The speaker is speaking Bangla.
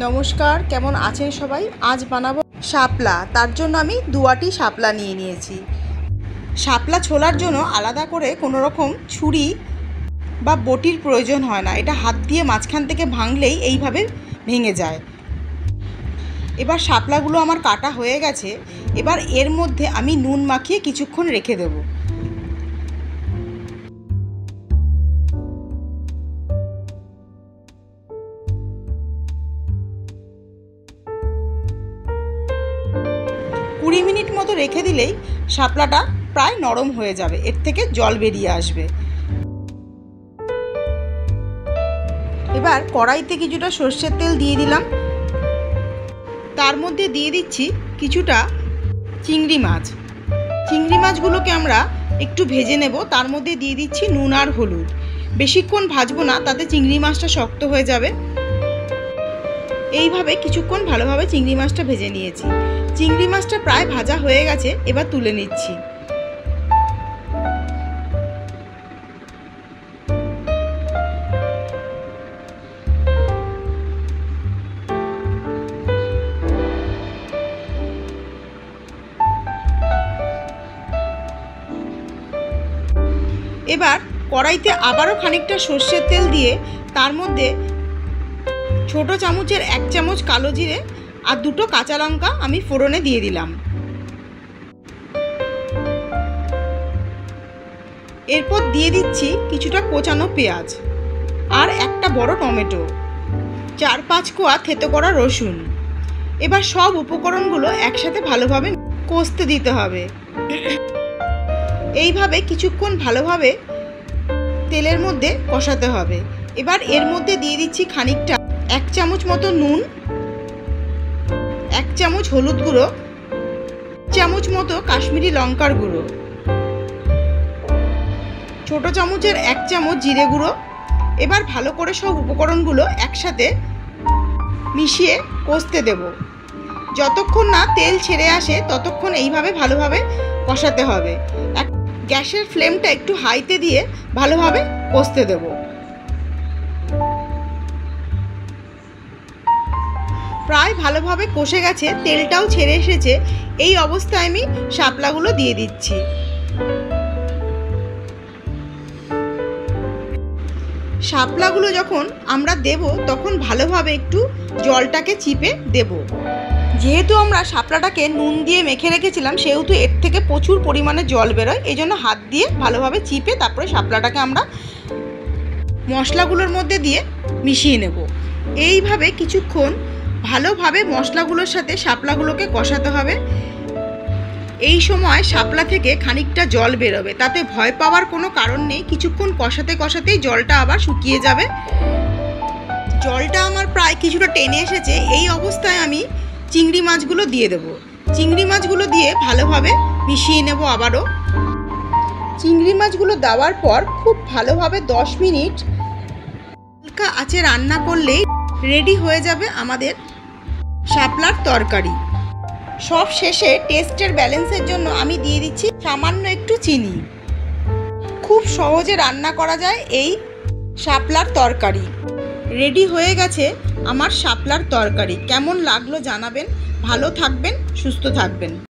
नमस्कार केमन आছেন সবাই। आज বানাবো শাপলা। তার জন্য আমি দুয়াটি শাপলা নিয়ে নিয়েছি। শাপলা ছোলার জন্য আলাদা করে কোনো রকম ছুরি বা বটির প্রয়োজন হয় না, এটা হাত দিয়ে মাঝখান থেকে ভাঙলেই এইভাবে ভেঙে যায়। এবার শাপলাগুলো আমার কাটা হয়ে গেছে। এবার এর মধ্যে আমি নুন মাখিয়ে কিছুক্ষণ রেখে দেব। কুড়ি মিনিট মতো রেখে দিলেই শাপলাটা প্রায় নরম হয়ে যাবে, এর থেকে জল বেরিয়ে আসবে। এবার কড়াইতে কিছুটা সর্ষের তেল দিয়ে দিলাম, তার মধ্যে দিয়ে দিচ্ছি কিছুটা চিংড়ি মাছ। চিংড়ি মাছগুলোকে আমরা একটু ভেজে নেব। তার মধ্যে দিয়ে দিচ্ছি নুন আর হলুদ। বেশিক্ষণ ভাজবো না, তাতে চিংড়ি মাছটা শক্ত হয়ে যাবে। এইভাবে কিছুক্ষণ ভালোভাবে চিংড়ি মাছটা ভেজে নিয়েছি। চিংড়ি মাছটা প্রায় ভাজা হয়ে গেছে, এবার তুলে নিচ্ছি। এবার কড়াইতে আবারও খানিকটা সর্ষের তেল দিয়ে তার মধ্যে ছোট চামচের 1 চামচ কালো জিরে আর 2টো কাঁচা লঙ্কা আমি ফোড়নে দিয়ে দিলাম। এরপর দিয়ে দিচ্ছি কিছুটা কোচানো পেঁয়াজ আর একটা বড় টমেটো, 4-5 কোয়া থেতো করা রসুন। এবার সব উপকরণগুলো একসাথে ভালোভাবে কষতে দিতে হবে। এইভাবে কিছুক্ষণ ভালোভাবে তেলের মধ্যে কষাতে হবে। এবার এর মধ্যে দিয়ে দিচ্ছি খানিকটা 1 চামচ মতো নুন, 1 চামচ হলুদ গুঁড়ো, 1 চামচ মতো কাশ্মীরি লঙ্কার গুঁড়ো, ছোট চামচের 1 চামচ জিরে গুঁড়ো। এবার ভালো করে সব উপকরণগুলো একসাথে মিশিয়ে কষতে দেব। যতক্ষণ না তেল ছেড়ে আসে ততক্ষণ এইভাবে ভালোভাবে কষাতে হবে। গ্যাসের ফ্লেমটা একটু হাইতে দিয়ে ভালোভাবে কষতে দেব। প্রায় ভালোভাবে কষে গেছে, তেলটাও ছেড়ে এসেছে। এই অবস্থায় আমি শাপলাগুলো দিয়ে দিচ্ছি। শাপলাগুলো যখন আমরা দেব তখন ভালোভাবে একটু জলটাকে চিপে দেব। যেহেতু আমরা শাপলাটাকে নুন দিয়ে মেখে রেখেছিলাম, সেহেতু এর থেকে প্রচুর পরিমাণে জল বেরোয়। এই জন্য হাত দিয়ে ভালোভাবে চিপে তারপরে শাপলাটাকে আমরা মশলাগুলোর মধ্যে দিয়ে মিশিয়ে নেব। এইভাবে কিছুক্ষণ ভালোভাবে মশলাগুলোর সাথে শাপলাগুলোকে কষাতে হবে। এই সময় শাপলা থেকে খানিকটা জল বেরোবে, তাতে ভয় পাওয়ার কোনো কারণ নেই। কিছুক্ষণ কষাতে কষাতেই জলটা আবার শুকিয়ে যাবে। জলটা আমার প্রায় কিছুটা টেনে এসেছে। এই অবস্থায় আমি চিংড়ি মাছগুলো দিয়ে দেব। চিংড়ি মাছগুলো দিয়ে ভালোভাবে মিশিয়ে নেব আবারও। চিংড়ি মাছগুলো দেওয়ার পর খুব ভালোভাবে 10 মিনিট হালকা আঁচে রান্না করলেই রেডি হয়ে যাবে আমাদের শাপলার তরকারি। সব শেষে টেস্টের ব্যালেন্সের জন্য আমি দিয়ে দিচ্ছি সামান্য একটু চিনি। খুব সহজে রান্না করা যায় এই শাপলার তরকারি। রেডি হয়ে গেছে আমার শাপলার তরকারি। কেমন লাগলো জানাবেন। ভালো থাকবেন, সুস্থ থাকবেন।